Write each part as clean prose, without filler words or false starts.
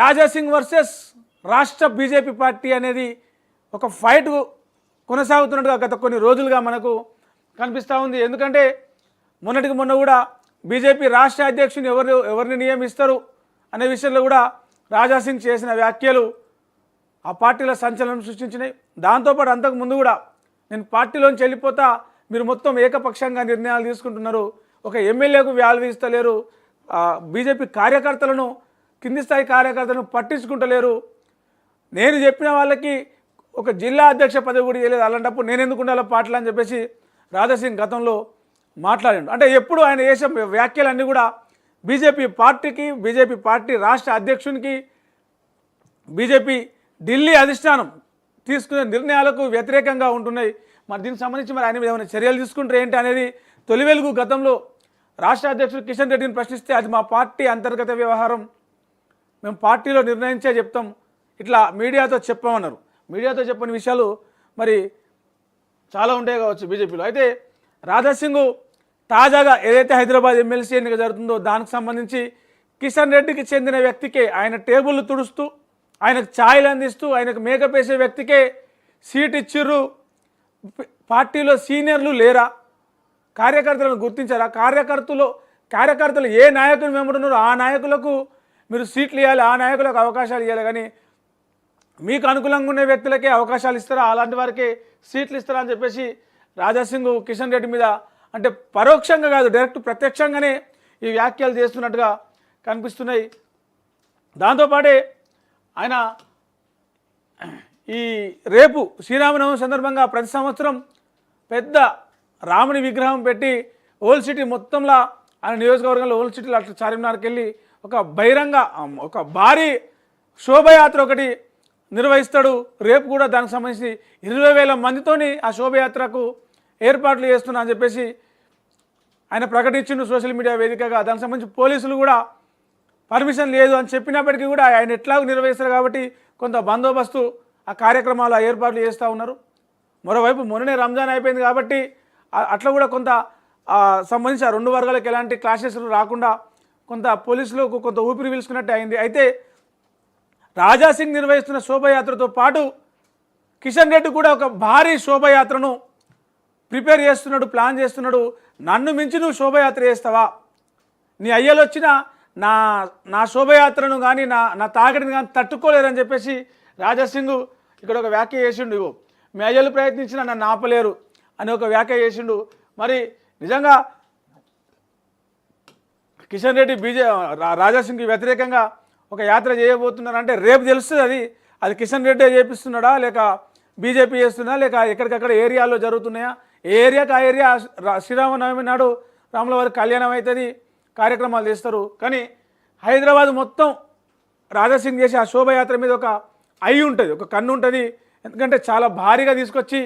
Raja Singh versus రాష్ట్ర BJP party అనేది ఒక ఫైట్ కొనసాగుతున్నట్టుగా గత కొన్ని రోజులుగా మనకు కనిపిస్తూ ఉంది. ఎందుకంటే మొన్నటికి మొన్న కూడా బీజేపీ రాష్ట్ర అధ్యక్షుని ఎవరిని నియమిస్తారు అనే విషయంలో కూడా రాజాసింగ్ చేసిన వ్యాఖ్యలు ఆ పార్టీలో సంచలనం సృష్టించినాయి. దాంతోపాటు అంతకు ముందు కూడా నేను పార్టీలోంచి వెళ్ళిపోతా, మీరు మొత్తం ఏకపక్షంగా నిర్ణయాలు తీసుకుంటున్నారు, ఒక ఎమ్మెల్యేకు వాల్యూ ఇస్తలేరు, బీజేపీ కార్యకర్తలను కింది స్థాయి కార్యకర్తలను పట్టించుకుంటలేరు, నేను చెప్పిన వాళ్ళకి ఒక జిల్లా అధ్యక్ష పదవి కూడా చేయలేదు, అలాంటప్పుడు నేను ఎందుకు ఉండాలో పార్టీలు అని చెప్పేసి రాజాసింగ్ గతంలో మాట్లాడాడు. అంటే ఎప్పుడు ఆయన చేసే వ్యాఖ్యలన్నీ కూడా బీజేపీ పార్టీకి, బీజేపీ పార్టీ రాష్ట్ర అధ్యక్షునికి, బీజేపీ ఢిల్లీ అధిష్టానం తీసుకునే నిర్ణయాలకు వ్యతిరేకంగా ఉంటున్నాయి. మరి దీనికి సంబంధించి మరి ఆయన మీద ఏమైనా చర్యలు తీసుకుంటారు ఏంటి అనేది తొలి వెలుగు గతంలో రాష్ట్ర అధ్యక్షుడు కిషన్ రెడ్డిని ప్రశ్నిస్తే అది మా పార్టీ అంతర్గత వ్యవహారం, మేము పార్టీలో నిర్ణయించే చెప్తాం, ఇట్లా మీడియాతో చెప్పమన్నారు. మీడియాతో చెప్పని విషయాలు మరి చాలా ఉంటాయి కావచ్చు బీజేపీలో. అయితే రాజాసింగ్ తాజాగా ఏదైతే హైదరాబాద్ ఎమ్మెల్సీ ఎన్నిక జరుగుతుందో దానికి సంబంధించి కిషన్ రెడ్డికి చెందిన వ్యక్తికే ఆయన టేబుల్ తుడుస్తూ, ఆయనకు ఛాయలు అందిస్తూ, ఆయనకు మేకప్ వేసే వ్యక్తికే సీట్ ఇచ్చిర్రు. పార్టీలో సీనియర్లు లేరా? కార్యకర్తలను గుర్తించారా? కార్యకర్తలు ఏ నాయకులు వెంబడున్నారో ఆ నాయకులకు మీరు సీట్లు ఇవ్వాలి, ఆ నాయకులకు అవకాశాలు ఇవ్వాలి. కానీ మీకు అనుకూలంగా ఉండే వ్యక్తులకే అవకాశాలు ఇస్తారా, అలాంటి వారికి సీట్లు ఇస్తారా అని చెప్పేసి రాజాసింగ్ కిషన్ రెడ్డి మీద అంటే పరోక్షంగా కాదు, డైరెక్ట్ ప్రత్యక్షంగానే ఈ వ్యాఖ్యలు చేస్తున్నట్టుగా కనిపిస్తున్నాయి. దాంతోపాటే ఆయన ఈ రేపు శ్రీరామనవమి సందర్భంగా ప్రతి సంవత్సరం పెద్ద రాముని విగ్రహం పెట్టి ఓల్డ్ సిటీ మొత్తంలో ఆయన నియోజకవర్గంలో ఓల్డ్ సిటీలో అట్లా చార్మినార్కి వెళ్ళి ఒక బహిరంగ ఒక భారీ శోభయాత్ర ఒకటి నిర్వహిస్తాడు. రేపు కూడా దానికి సంబంధించి 20,000 మందితోని ఆ శోభయాత్రకు ఏర్పాట్లు చేస్తున్నా అని చెప్పేసి ఆయన ప్రకటించిండు సోషల్ మీడియా వేదికగా. దానికి సంబంధించి పోలీసులు కూడా పర్మిషన్ లేదు అని చెప్పినప్పటికీ కూడా ఆయన ఎట్లాగూ నిర్వహిస్తారు కాబట్టి కొంత బందోబస్తు ఆ కార్యక్రమాలు ఏర్పాట్లు చేస్తూ ఉన్నారు. మరోవైపు మొన్ననే రంజాన్ అయిపోయింది కాబట్టి అట్లా కూడా కొంత సంబంధించి ఆ రెండు వర్గాలకు ఎలాంటి క్లాషెస్ రాకుండా కొంత పోలీసులకు కొంత ఊపిరి పీల్చుకున్నట్టు అయింది. అయితే రాజాసింగ్ నిర్వహిస్తున్న శోభయాత్రతో పాటు కిషన్ రెడ్డి కూడా ఒక భారీ శోభయాత్రను ప్రిపేర్ చేస్తున్నాడు, ప్లాన్ చేస్తున్నాడు. నన్ను మించి నువ్వు శోభయాత్ర చేస్తావా? నీ అయ్యలు వచ్చిన నా శోభయాత్రను కానీ నా తాగడిని కానీ తట్టుకోలేరని చెప్పేసి రాజాసింగ్ ఇక్కడ ఒక వ్యాఖ్య చేసిండు. మీ అయ్యలు ప్రయత్నించినా నన్ను ఆపలేరు అని ఒక వ్యాఖ్య చేసిండు. మరి నిజంగా కిషన్ రెడ్డి రాజాసింగ్కి వ్యతిరేకంగా ఒక యాత్ర చేయబోతున్నారంటే రేపు తెలుస్తుంది అది కిషన్ రెడ్డి చేపిస్తున్నాడా, లేక బీజేపీ చేస్తున్నా, లేక ఎక్కడికక్కడ ఏరియాలో జరుగుతున్నాయా. ఏ ఏరియాకి ఆ ఏరియా శ్రీరామనవమి నాడు రాముల వారి కళ్యాణం అవుతుంది, కార్యక్రమాలు చేస్తారు. కానీ హైదరాబాద్ మొత్తం రాజాసింగ్ చేసి ఆ శోభయాత్ర మీద ఒక ఐ ఉంటుంది, ఒక కన్ను ఉంటుంది. ఎందుకంటే చాలా భారీగా తీసుకొచ్చి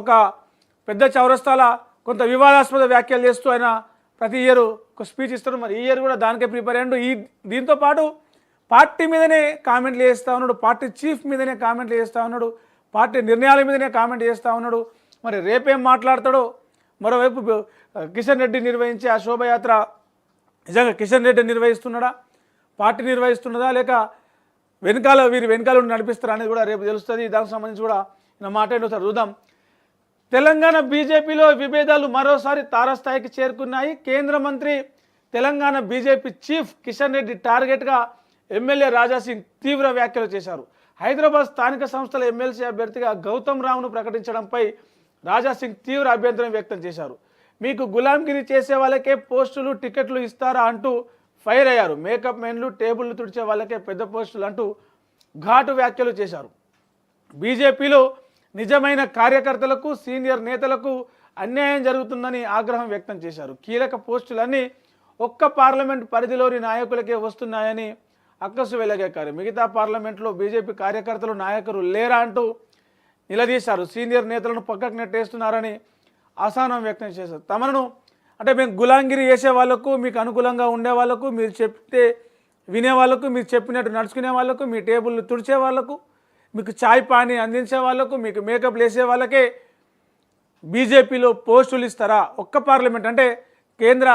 ఒక పెద్ద చౌరస్తాల కొంత వివాదాస్పద వ్యాఖ్యలు చేస్తూ ఆయన ప్రతి ఇయర్ ఒక స్పీచ్ ఇస్తారు. మరి ఈ ఇయర్ కూడా దానికే ప్రిపేర్ అయ్యాడు. దీంతో పాటు పార్టీ మీదనే కామెంట్లు చేస్తూ ఉన్నాడు, పార్టీ చీఫ్ మీదనే కామెంట్లు చేస్తూ ఉన్నాడు, పార్టీ నిర్ణయాల మీదనే కామెంట్ చేస్తూ ఉన్నాడు. మరి రేపేం మాట్లాడతాడో. మరోవైపు కిషన్ రెడ్డి నిర్వహించే ఆ శోభయాత్ర నిజంగా కిషన్ రెడ్డి నిర్వహిస్తున్నాడా, పార్టీ నిర్వహిస్తున్నదా, లేక వీరి వెనకాల నడిపిస్తారా అనేది కూడా రేపు తెలుస్తుంది. దానికి సంబంధించి కూడా నా మాట ఏంటో సార్ చూద్దాం. తెలంగాణ బీజేపీలో విభేదాలు మరోసారి తారస్థాయికి చేరుకున్నాయి. కేంద్ర మంత్రి తెలంగాణ బీజేపీ చీఫ్ కిషన్ రెడ్డి టార్గెట్గా ఎమ్మెల్యే రాజాసింగ్ తీవ్ర వ్యాఖ్యలు చేశారు. హైదరాబాద్ స్థానిక సంస్థల ఎమ్మెల్సీ అభ్యర్థిగా గౌతమ్ రావును ప్రకటించడంపై రాజాసింగ్ తీవ్ర అభ్యంతరం వ్యక్తం చేశారు. మీకు గులాంగిరి చేసే వాళ్ళకే పోస్టులు, టికెట్లు ఇస్తారా అంటూ ఫైర్ అయ్యారు. మేకప్ మెన్లు, టేబుల్లు తుడిచే వాళ్ళకే పెద్ద పోస్టులు అంటూ ఘాటు వ్యాఖ్యలు చేశారు. బీజేపీలో నిజమైన కార్యకర్తలకు, సీనియర్ నేతలకు అన్యాయం జరుగుతుందని ఆగ్రహం వ్యక్తం చేశారు. కీలక పోస్టులన్నీ ఒక్క పార్లమెంట్ పరిధిలోని నాయకులకే వస్తున్నాయని అక్కసు వెలగెక్కారు. మిగతా పార్లమెంట్లో బీజేపీ కార్యకర్తలు, నాయకులు లేరా అంటూ నిలదీశారు. సీనియర్ నేతలను పక్కకు నెట్టేస్తున్నారని అసహనం వ్యక్తం చేశారు. తమను అంటే మేము గులాంగిరి చేసే వాళ్ళకు, మీకు అనుకూలంగా ఉండే వాళ్ళకు, మీరు చెప్తే వినే వాళ్ళకు, మీరు చెప్పినట్టు నడుచుకునే వాళ్ళకు, మీ టేబుల్ తుడిచే వాళ్ళకు, మీకు చాయ్ పానీ అందించే వాళ్ళకు, మీకు మేకప్ వేసే వాళ్ళకే బీజేపీలో పోస్టులు ఇస్తారా? ఒక్క పార్లమెంట్ అంటే కేంద్ర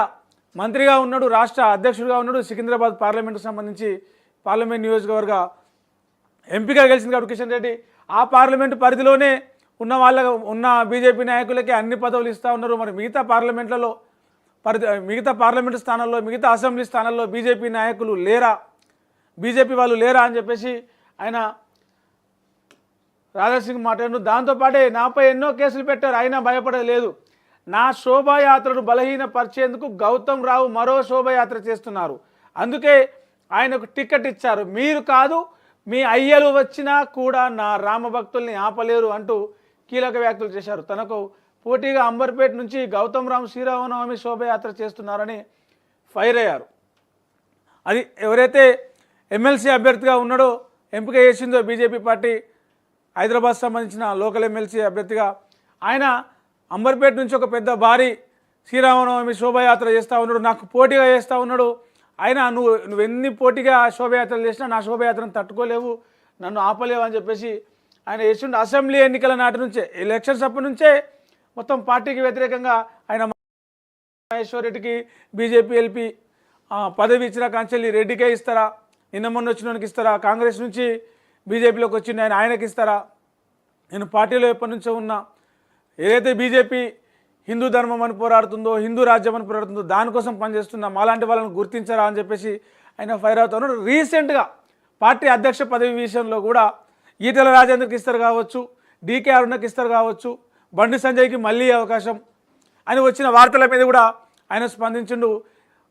మంత్రిగా ఉన్నాడు, రాష్ట్ర అధ్యక్షుడిగా ఉన్నాడు, సికింద్రాబాద్ పార్లమెంటుకు సంబంధించి పార్లమెంట్ నియోజకవర్గ ఎంపీగా గెలిచింది కాబట్టి కిషన్ రెడ్డి ఆ పార్లమెంటు పరిధిలోనే ఉన్న బీజేపీ నాయకులకి అన్ని పదవులు ఇస్తూ ఉన్నారు. మరి మిగతా పార్లమెంట్లలో మిగతా పార్లమెంటు స్థానాల్లో మిగతా అసెంబ్లీ స్థానాల్లో బీజేపీ నాయకులు లేరా, బీజేపీ వాళ్ళు లేరా అని చెప్పేసి ఆయన రాజాసింగ్ మాట్లాడు. దాంతోపాటే నాపై ఎన్నో కేసులు పెట్టారు, అయినా భయపడలేదు. నా శోభాయాత్రను బలహీనపరిచేందుకు గౌతమ్ రావు మరో శోభాయాత్ర చేస్తున్నారు, అందుకే ఆయనకు టికెట్ ఇచ్చారు. మీరు కాదు, మీ అయ్యలు వచ్చినా కూడా నా రామభక్తుల్ని ఆపలేరు అంటూ కీలక వ్యాఖ్యలు చేశారు. తనకు పోటీగా అంబర్పేట నుంచి గౌతమ్ రావు శ్రీరామనవమి శోభయాత్ర చేస్తున్నారని ఫైర్ అయ్యారు. అది ఎవరైతే ఎమ్మెల్సీ అభ్యర్థిగా ఉన్నాడో, ఎంపిక చేసిందో బీజేపీ పార్టీ హైదరాబాద్ సంబంధించిన లోకల్ ఎమ్మెల్సీ అభ్యర్థిగా, ఆయన అంబర్పేట నుంచి ఒక పెద్ద భారీ శ్రీరామనవమి శోభయాత్ర చేస్తూ ఉన్నాడు, నాకు పోటీగా చేస్తూ ఉన్నాడు. అయినా నువ్వు ఎన్ని పోటీగా శోభయాత్రలు చేసినా నా శోభయాత్రను తట్టుకోలేవు, నన్ను ఆపలేవు అని చెప్పేసి ఆయన చేసిండు. అసెంబ్లీ ఎన్నికల నాటి నుంచే, ఎలక్షన్స్ అప్పటి నుంచే మొత్తం పార్టీకి వ్యతిరేకంగా ఆయన మహేశ్వర్ రెడ్డికి బీజేపీ ఎల్పీ పదవి ఇచ్చిన కాంచెల్లి రెడ్డికే ఇస్తారా, నిన్న మొన్న వచ్చినోనికి ఇస్తారా, కాంగ్రెస్ నుంచి బీజేపీలోకి వచ్చింది ఆయనకి ఇస్తారా, నేను పార్టీలో ఎప్పటి నుంచో ఉన్నా, ఏదైతే బీజేపీ హిందూ ధర్మం అని పోరాడుతుందో, హిందూ రాజ్యం అని పోరాడుతుందో దానికోసం పనిచేస్తున్నాం, అలాంటి వాళ్ళని గుర్తించరా అని చెప్పేసి ఆయన ఫైర్ అవుతున్నాడు. రీసెంట్గా పార్టీ అధ్యక్ష పదవి విషయంలో కూడా ఈటెల రాజేందర్కి ఇస్తారు కావచ్చు, డీకే అరుణకి ఇస్తారు కావచ్చు, బండి సంజయ్కి మళ్ళీ అవకాశం అని వచ్చిన వార్తల మీద కూడా ఆయన స్పందించిండు.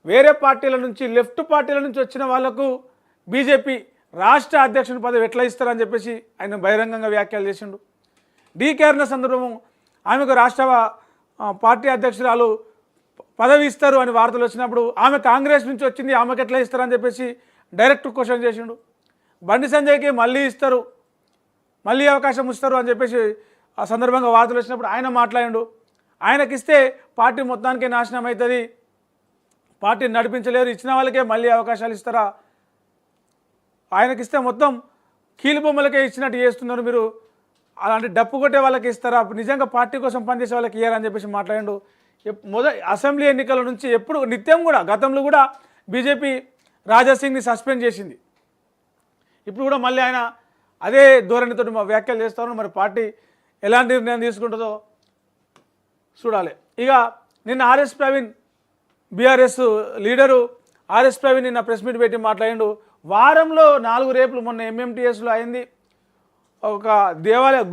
వేరే పార్టీల నుంచి, లెఫ్ట్ పార్టీల నుంచి వచ్చిన వాళ్లకు బీజేపీ రాష్ట్ర అధ్యక్షుని పదవి ఎట్లా ఇస్తారని చెప్పేసి ఆయన బహిరంగంగా వ్యాఖ్యలు చేసిండు. డీకే అరుణ సందర్భం ఆమెకు రాష్ట్ర పార్టీ అధ్యక్షురాలు పదవి ఇస్తారు అని వార్తలు వచ్చినప్పుడు ఆమె కాంగ్రెస్ నుంచి వచ్చింది, ఆమెకు ఎట్లా ఇస్తారని చెప్పేసి డైరెక్ట్ క్వశ్చన్ చేసిండు. బండి సంజయ్కి మళ్ళీ ఇస్తారు, మళ్ళీ అవకాశం ఇస్తారు అని చెప్పేసి ఆ సందర్భంగా వార్తలు వచ్చినప్పుడు ఆయన మాట్లాడిండు. ఆయనకిస్తే పార్టీ మొత్తానికే నాశనం అవుతుంది, పార్టీని నడిపించలేరు, ఇచ్చిన వాళ్ళకే మళ్ళీ అవకాశాలు ఇస్తారా, ఆయనకిస్తే మొత్తం కీలుబొమ్మలకే ఇచ్చినట్టు చేస్తున్నారు మీరు, అలాంటి డప్పు కొట్టే వాళ్ళకి ఇస్తారా, నిజంగా పార్టీ కోసం పనిచేసే వాళ్ళకి ఇయ్యారని చెప్పేసి మాట్లాడిండు. అసెంబ్లీ ఎన్నికల నుంచి ఎప్పుడు నిత్యం కూడా గతంలో కూడా బీజేపీ రాజాసింగ్ని సస్పెండ్ చేసింది, ఇప్పుడు కూడా మళ్ళీ ఆయన అదే ధోరణితో వ్యాఖ్యలు చేస్తారు. మరి పార్టీ ఎలాంటి నిర్ణయం తీసుకుంటుందో చూడాలి. ఇక నిన్న RS Praveen, BRS leader RS Praveen నిన్న ప్రెస్ మీట్ పెట్టి మాట్లాడిండు. వారంలో 4 రేపులు, మొన్న ఎంఎంటీఎస్లో అయింది, ఒక దేవాలయ